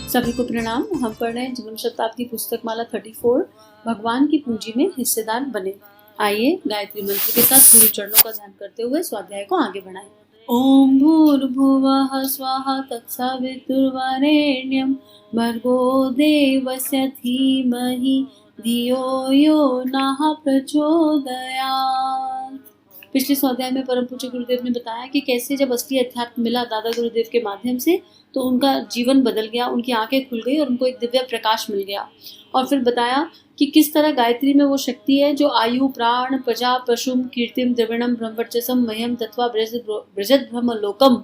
सभी को प्रणाम। हम पढ़ रहे हैं जीवन शताब्दी पुस्तक माला 34 भगवान की पूंजी में हिस्सेदार बने। आइए गायत्री मंत्र के साथ गुरु चरणों का ध्यान करते हुए स्वाध्याय को आगे बढ़ाएं। ओम भूर्भुवः स्वाहा तत्सवितुर्वरेण्यं भर्गो देवस्य धीमहि धियो यो नः प्रचोदयात्। पिछले स्वाध्याय में परम पूज्य गुरुदेव ने बताया कि कैसे जब असली अध्यात्म मिला दादा गुरुदेव के माध्यम से तो उनका जीवन बदल गया, उनकी आंखें खुल गई और उनको एक दिव्य प्रकाश मिल गया। और फिर बताया कि किस तरह गायत्री में वो शक्ति है जो आयु प्राण प्रजा पशुम कीर्तिम द्रविणम ब्रह्मवर्चसम मह्यम तत्वा ब्रजत ब्रह्म लोकम।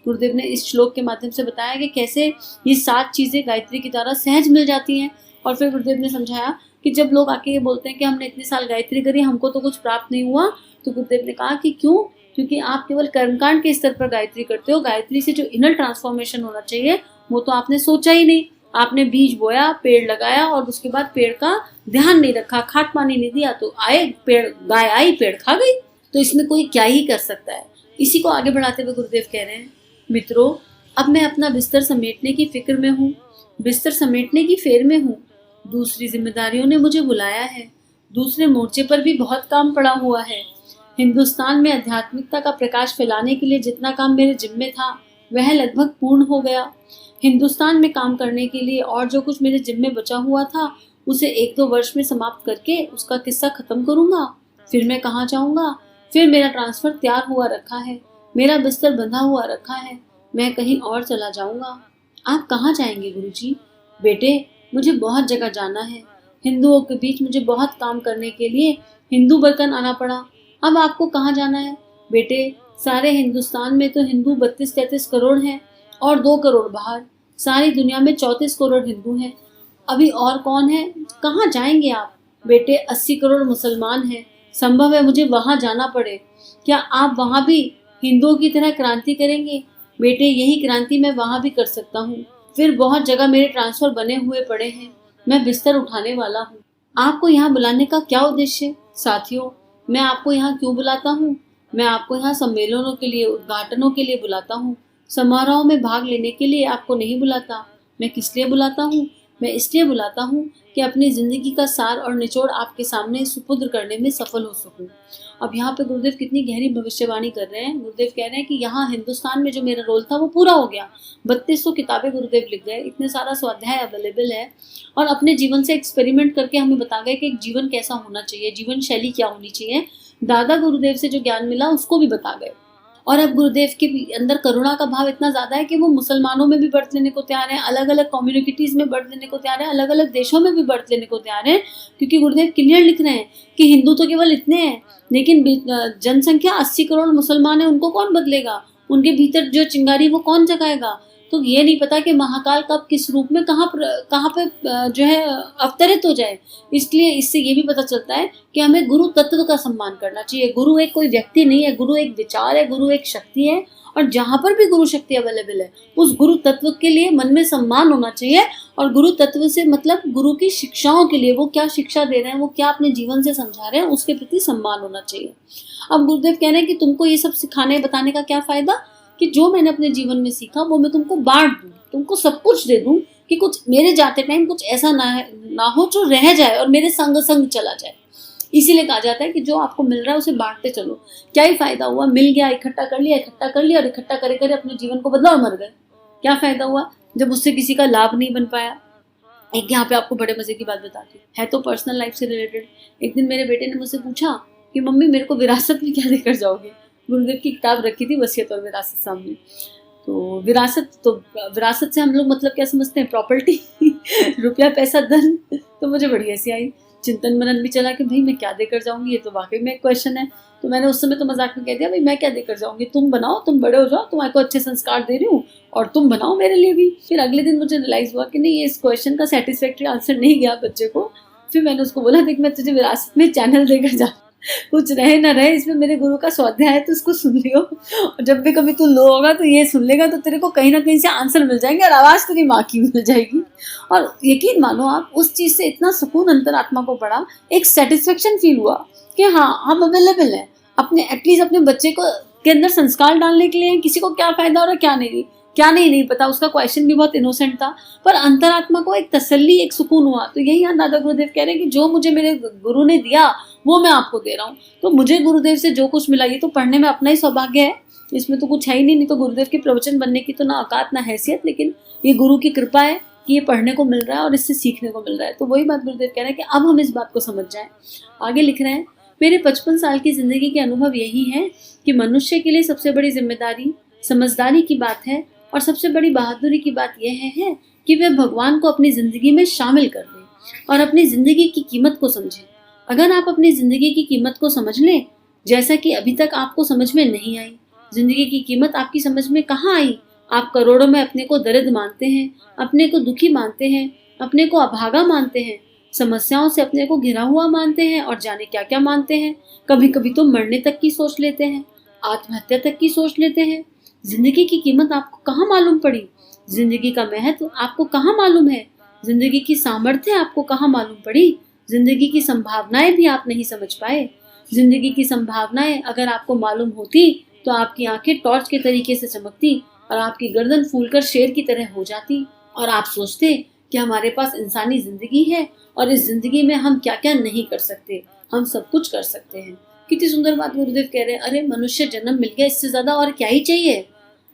गुरुदेव ने इस श्लोक के माध्यम से बताया कि कैसे ये 7 चीजें गायत्री की द्वारा सहज मिल जाती हैं। और फिर गुरुदेव ने समझाया कि जब लोग आके ये बोलते हैं कि हमने इतने साल गायत्री करी, हमको तो कुछ प्राप्त नहीं हुआ, तो गुरुदेव ने कहा कि क्यों? क्योंकि आप केवल कर्मकांड के स्तर पर गायत्री करते हो। गायत्री से जो इनर ट्रांसफॉर्मेशन होना चाहिए वो तो आपने सोचा ही नहीं। आपने बीज बोया, पेड़ लगाया और उसके बाद पेड़ का ध्यान नहीं रखा, खाद पानी नहीं दिया, तो आए पेड़, गाय आई पेड़ खा गई। तो इसमें कोई क्या ही कर सकता है। इसी को आगे बढ़ाते हुए गुरुदेव कह रहे हैं, मित्रों अब मैं अपना बिस्तर समेटने की फिक्र में हूँ, बिस्तर समेटने की फेर में हूँ। दूसरी जिम्मेदारियों ने मुझे बुलाया है, दूसरे मोर्चे पर भी बहुत काम पड़ा हुआ है। हिंदुस्तान में आध्यात्मिकता का प्रकाश फैलाने के लिए जितना काम मेरे जिम्मे था वह लगभग पूर्ण हो गया। हिंदुस्तान में काम करने के लिए और जो कुछ मेरे जिम्मे बचा हुआ था उसे 1-2 वर्ष में समाप्त करके उसका किस्सा खत्म करूंगा। फिर मैं कहाँ जाऊंगा? फिर मेरा ट्रांसफर तैयार हुआ रखा है, मेरा बिस्तर बंधा हुआ रखा है, मैं कहीं और चला जाऊंगा। आप कहाँ जाएंगे गुरुजी? बेटे मुझे बहुत जगह जाना है। हिंदुओं के बीच मुझे बहुत काम करने के लिए हिंदू बर्तन आना पड़ा। अब आपको कहाँ जाना है? बेटे सारे हिंदुस्तान में तो हिंदू 32-33 करोड़ हैं और 2 करोड़ बाहर। सारी दुनिया में 34 करोड़ हिंदू हैं। अभी और कौन है? कहाँ जाएंगे आप? बेटे 80 करोड़ मुसलमान हैं। संभव है मुझे वहाँ जाना पड़े। क्या आप वहाँ भी हिंदुओं की तरह क्रांति करेंगे? बेटे यही क्रांति मैं वहाँ भी कर सकता हूँ। फिर बहुत जगह मेरे ट्रांसफर बने हुए पड़े हैं, मैं बिस्तर उठाने वाला हूँ। आपको यहाँ बुलाने का क्या उद्देश्य? साथियों मैं आपको यहाँ क्यों बुलाता हूँ? मैं आपको यहाँ सम्मेलनों के लिए, उद्घाटनों के लिए बुलाता हूँ, समारोह में भाग लेने के लिए आपको नहीं बुलाता। मैं किस लिए बुलाता हूँ? मैं इसलिए बुलाता हूँ कि अपनी जिंदगी का सार और निचोड़ आपके सामने सुपुत्र करने में सफल हो सकूँ। अब यहाँ पे गुरुदेव कितनी गहरी भविष्यवाणी कर रहे हैं। गुरुदेव कह रहे हैं कि यहाँ हिंदुस्तान में जो मेरा रोल था वो पूरा हो गया। 3200 किताबें गुरुदेव लिख गए, इतने सारा स्वाध्याय अवेलेबल है और अपने जीवन से एक्सपेरिमेंट करके हमें बता गए कि एक जीवन कैसा होना चाहिए, जीवन शैली क्या होनी चाहिए। दादा गुरुदेव से जो ज्ञान मिला उसको भी बता गए। और अब गुरुदेव के अंदर करुणा का भाव इतना ज्यादा है कि वो मुसलमानों में भी बर्थ लेने को तैयार हैं, अलग अलग कम्युनिटीज में बर्थ लेने को तैयार हैं, अलग अलग देशों में भी बर्थ लेने को तैयार हैं। क्योंकि गुरुदेव क्लियर लिख रहे हैं कि हिंदू तो केवल इतने हैं, लेकिन जनसंख्या 80 करोड़ मुसलमान है, उनको कौन बदलेगा? उनके भीतर जो चिंगारी वो कौन जगाएगा? तो ये नहीं पता कि महाकाल कब किस रूप में कहाँ पे जो है अवतरित हो जाए। इसलिए इससे ये भी पता चलता है कि हमें गुरु तत्व का सम्मान करना चाहिए। गुरु एक कोई व्यक्ति नहीं है, गुरु एक विचार है, गुरु एक शक्ति है। और जहाँ पर भी गुरु शक्ति अवेलेबल है उस गुरु तत्व के लिए मन में सम्मान होना चाहिए। और गुरु तत्व से मतलब गुरु की शिक्षाओं के लिए, वो क्या शिक्षा दे रहे हैं, वो क्या अपने जीवन से समझा रहे हैं, उसके प्रति सम्मान होना चाहिए। अब गुरुदेव कह रहे हैं कि तुमको ये सब सिखाने बताने का क्या फायदा कि जो मैंने अपने जीवन में सीखा वो मैं तुमको बांट दूं, तुमको सब कुछ दे दूं कि कुछ मेरे जाते टाइम कुछ ऐसा ना हो जो रह जाए और मेरे संग संग चला जाए। इसीलिए कहा जाता है कि जो आपको मिल रहा है उसे बांटते चलो। क्या ही फायदा हुआ, मिल गया, इकट्ठा कर लिया और इकट्ठा करे करे अपने जीवन को बदला और मर गए। क्या फायदा हुआ जब उससे किसी का लाभ नहीं बन पाया। एक यहाँ पे आपको बड़े मजे की बात बताती है तो पर्सनल लाइफ से रिलेटेड। एक दिन मेरे बेटे ने मुझसे पूछा कि मम्मी मेरे को विरासत में क्या देकर जाओगे? गुरुदेव की किताब रखी थी वसीयत और विरासत सामने। तो विरासत से हम लोग मतलब क्या समझते हैं? प्रॉपर्टी रुपया पैसा धन। तो मुझे बड़ी हंसी आई, चिंतन मनन भी चला कि भाई मैं क्या देकर जाऊंगी, ये तो वाकई में एक क्वेश्चन है। तो मैंने उस समय तो मजाक में कह दिया भाई मैं क्या देकर जाऊंगी, तुम बनाओ, तुम बड़े हो जाओ, तुम्हारे को अच्छे संस्कार दे रही हूँ और तुम बनाओ मेरे लिए भी। फिर अगले दिन मुझे रियलाइज हुआ कि नहीं, ये इस क्वेश्चन का सेटिस्फैक्ट्री आंसर नहीं गया बच्चे को। फिर मैंने उसको बोला देख मैं तुझे विरासत में चैनल देकर जा, कुछ रहे ना रहे इसमें मेरे गुरु का स्वाध्याय है तो उसको सुन लियो। और जब भी कभी तू लो होगा तो ये सुन लेगा तो तेरे को कहीं ना कहीं से आंसर मिल जाएंगे और आवाज तेरी माँ की मिल जाएगी। और यकीन मानो आप उस चीज से इतना सुकून अंतरात्मा को पड़ा, एक सेटिस्फेक्शन फील हुआ कि हाँ हम अवेलेबल हैं अपने एटलीस्ट अपने बच्चे को के अंदर संस्कार डालने के लिए। किसी को क्या फायदा हो रहा है क्या नहीं, क्या नहीं पता। उसका क्वेश्चन भी बहुत इनोसेंट था, पर अंतरात्मा को एक तसल्ली, एक सुकून हुआ। तो यही यहाँ दादा गुरुदेव कह रहे हैं कि जो मुझे मेरे गुरु ने दिया वो मैं आपको दे रहा हूँ। तो मुझे गुरुदेव से जो कुछ मिला, ये तो पढ़ने में अपना ही सौभाग्य है, इसमें तो कुछ है ही नहीं तो गुरुदेव के प्रवचन बनने की तो ना औकात ना हैसियत, लेकिन ये गुरु की कृपा है कि ये पढ़ने को मिल रहा है और इससे सीखने को मिल रहा है। तो वही बात गुरुदेव कह रहे हैं कि अब हम इस बात को समझ जाएं। आगे लिख रहे हैं, मेरे 55 साल की जिंदगी के अनुभव यही है कि मनुष्य के लिए सबसे बड़ी जिम्मेदारी समझदारी की बात है, और सबसे बड़ी बहादुरी की बात यह है कि वह भगवान को अपनी जिंदगी में शामिल कर ले और अपनी जिंदगी की कीमत को समझे। अगर आप अपनी जिंदगी की कीमत को समझ लें, जैसा कि अभी तक आपको समझ में नहीं आई, जिंदगी की कीमत आपकी समझ में कहाँ आई? आप करोड़ों में अपने को दरिद्र मानते हैं, अपने को दुखी मानते हैं, अपने को अभागा मानते हैं, समस्याओं से अपने को घिरा हुआ मानते हैं और जाने क्या क्या मानते हैं। कभी कभी तो मरने तक की सोच लेते हैं, आत्महत्या तक की सोच लेते हैं। जिंदगी की कीमत आपको कहाँ मालूम पड़ी? जिंदगी का महत्व आपको कहाँ मालूम है? जिंदगी की सामर्थ्य आपको कहाँ मालूम पड़ी? जिंदगी की संभावनाएं भी आप नहीं समझ पाए। जिंदगी की संभावनाएं अगर आपको मालूम होती तो आपकी आंखें टॉर्च के तरीके से चमकती और आपकी गर्दन फूलकर शेर की तरह हो जाती और आप सोचते कि हमारे पास इंसानी जिंदगी है और इस जिंदगी में हम क्या क्या नहीं कर सकते, हम सब कुछ कर सकते हैं। कितनी सुंदर बात गुरुदेव कह रहे हैं। अरे मनुष्य जन्म मिल गया, इससे ज्यादा और क्या ही चाहिए?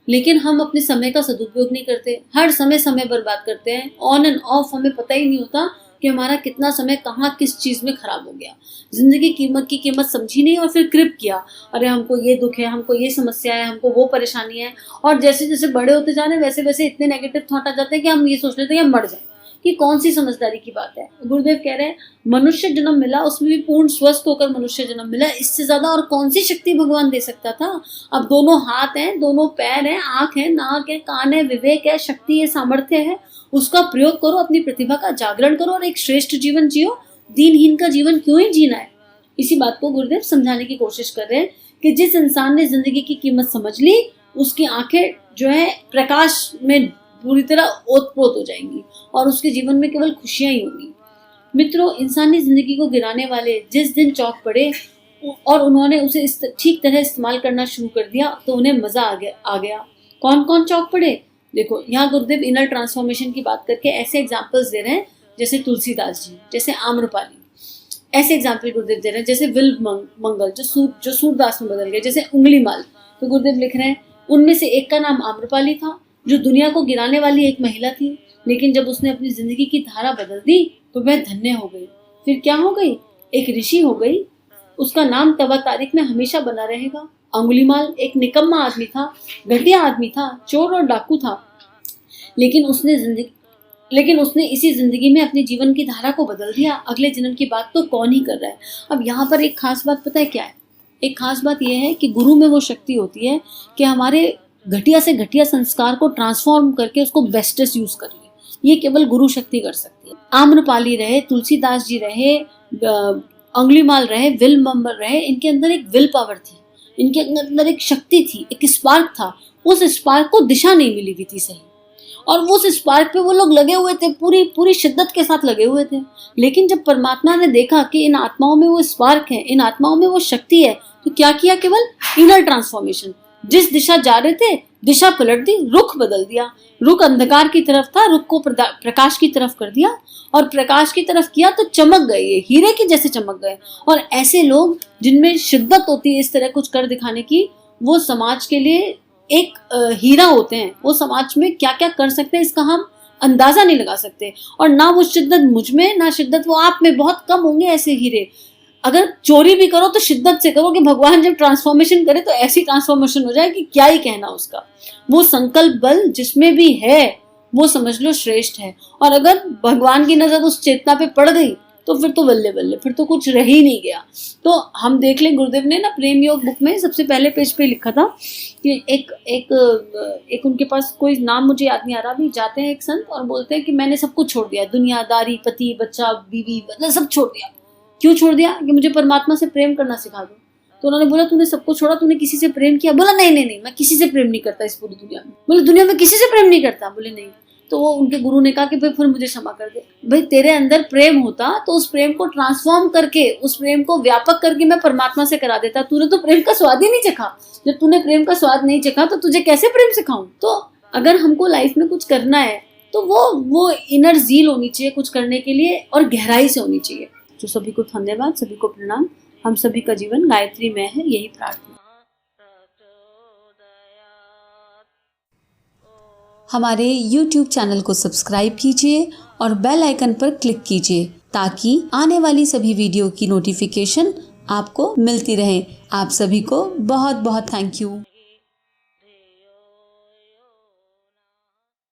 लेकिन हम अपने समय का सदुपयोग नहीं करते, हर समय बर्बाद करते हैं, ऑन एंड ऑफ। हमें पता ही नहीं होता कि हमारा कितना समय कहाँ किस चीज में खराब हो गया। जिंदगी की कीमत समझी नहीं और फिर क्रिप किया, अरे हमको ये दुख है, हमको ये समस्या है, हमको वो परेशानी है। और जैसे जैसे बड़े होते जा रहे हैं वैसे वैसे इतने नेगेटिव थॉट आ जाते हैं कि हम ये सोच लेते हैं कि हम मर जाए। कि कौन सी समझदारी की बात है? गुरुदेव कह रहे हैं मनुष्य जन्म मिला, उसमें भी पूर्ण स्वस्थ होकर मनुष्य जन्म मिला, इससे ज्यादा और कौन सी शक्ति भगवान दे सकता था? अब दोनों हाथ हैं, दोनों पैर हैं, आंख है, नाक है, कान है, विवेक है, शक्ति है, सामर्थ्य है, उसका प्रयोग करो, अपनी प्रतिभा का जागरण करो और एक श्रेष्ठ जीवन जियो। दीनहीन का जीवन क्यों ही जीना है? इसी बात को गुरुदेव समझाने की कोशिश कर रहे हैं कि जिस इंसान ने जिंदगी की कीमत समझ ली, उसकी आंखें जो है प्रकाश में पूरी तरह ओतप्रोत हो जाएंगी और उसके जीवन में केवल खुशियां ही होंगी। मित्रों, इंसानी जिंदगी को गिराने वाले जिस दिन चौक पड़े और उन्होंने उसे ठीक तरह इस्तेमाल करना शुरू कर दिया तो उन्हें मजा आ गया। कौन कौन चौक पड़े? देखो, यहाँ गुरुदेव इनर ट्रांसफॉर्मेशन की बात करके ऐसे एग्जाम्पल्स दे रहे हैं जैसे तुलसीदास जी, जैसे आम्रपाली, ऐसे एग्जाम्पल गुरुदेव दे रहे हैं जैसे विल मंगल जो सूरदास में बदल गए, जैसे उंगलीमाल। तो गुरुदेव लिख रहे हैं उनमें से एक का नाम आम्रपाली था, जो दुनिया को गिराने वाली एक महिला थी, लेकिन जब उसने अपनी जिंदगी की धारा बदल दी तो वह धन्य हो गई। फिर क्या हो गई? एक ऋषि हो गई। उसका नाम तवा तारीख में हमेशा बना रहेगा। अंगुलीमाल एक निकम्मा आदमी था, घटिया आदमी था, चोर और डाकू था, लेकिन उसने इसी जिंदगी में अपने जीवन की धारा को बदल दिया। अगले जन्म की बात तो कौन ही कर रहा है। अब यहाँ पर एक खास बात पता है क्या है? एक खास बात यह है कि गुरु में वो शक्ति होती है कि हमारे घटिया से घटिया संस्कार को ट्रांसफॉर्म करके उसको बेस्टेस्ट यूज कर ले। ये केवल गुरु शक्ति कर सकती है। आम्रपाली रहे, तुलसीदास जी रहे, अंगुलीमाल रहे, विल मंगल रहे, इनके अंदर एक विल पावर थी, इनके अंदर एक शक्ति थी, एक स्पार्क था। उस स्पार्क को दिशा नहीं मिली हुई थी सही, और उस स्पार्क पे वो लोग लगे हुए थे, पूरी शिद्दत के साथ लगे हुए थे। लेकिन जब परमात्मा ने देखा कि इन आत्माओं में वो स्पार्क है, इन आत्माओं में वो शक्ति है, तो क्या किया? केवल इनर ट्रांसफॉर्मेशन। जिस दिशा जा रहे थे दिशा पलट दी, रुख बदल दिया। रुख अंधकार की तरफ था, रुख को प्रकाश की तरफ कर दिया, और प्रकाश की तरफ किया तो चमक गए, ये हीरे के जैसे चमक गए। और ऐसे लोग जिनमें शिद्दत होती है इस तरह कुछ कर दिखाने की, वो समाज के लिए एक हीरा होते हैं। वो समाज में क्या क्या कर सकते हैं इसका हम अंदाजा नहीं लगा सकते। और ना वो शिद्दत मुझ में, ना शिद्दत वो आप में, बहुत कम होंगे ऐसे हीरे। अगर चोरी भी करो तो शिद्दत से करो कि भगवान जब ट्रांसफॉर्मेशन करे तो ऐसी ट्रांसफॉर्मेशन हो जाए कि क्या ही कहना उसका। वो संकल्प बल जिसमें भी है वो समझ लो श्रेष्ठ है। और अगर भगवान की नजर उस चेतना पे पड़ गई तो फिर तो बल्ले बल्ले, फिर तो कुछ रह ही नहीं गया। तो हम देख लें, गुरुदेव ने ना प्रेम योग बुक में सबसे पहले पेज पे लिखा था कि एक उनके पास कोई नाम मुझे याद नहीं आ रहा, अभी जाते हैं एक संत और बोलते हैं कि मैंने सब कुछ छोड़ दिया, दुनियादारी, पति, बच्चा, बीवी, मतलब सब छोड़ दिया। क्यों छोड़ दिया? कि मुझे परमात्मा से प्रेम करना सिखा दो। तो उन्होंने बोला तूने सब कुछ छोड़ा, तूने किसी से प्रेम किया? बोला नहीं, मैं किसी से प्रेम नहीं करता इस पूरी दुनिया में। बोले दुनिया में किसी से प्रेम नहीं करता? बोले नहीं। तो वो उनके गुरु ने कहा कि भाई फिर मुझे क्षमा कर दे। भाई तेरे अंदर प्रेम होता तो उस प्रेम को ट्रांसफॉर्म करके, उस प्रेम को व्यापक करके मैं परमात्मा से करा देता। तूने तो प्रेम का स्वाद ही नहीं चखा। जब तूने प्रेम का स्वाद नहीं चखा तो तुझे कैसे प्रेम सिखाऊं? तो अगर हमको लाइफ में कुछ करना है तो वो इनर ज़ील होनी चाहिए कुछ करने के लिए, और गहराई से होनी चाहिए। तो सभी को धन्यवाद, सभी को प्रणाम। हम सभी का जीवन गायत्री में है, यही प्रार्थना। हमारे YouTube चैनल को सब्सक्राइब कीजिए और बेल आइकन पर क्लिक कीजिए ताकि आने वाली सभी वीडियो की नोटिफिकेशन आपको मिलती रहे। आप सभी को बहुत बहुत थैंक यू।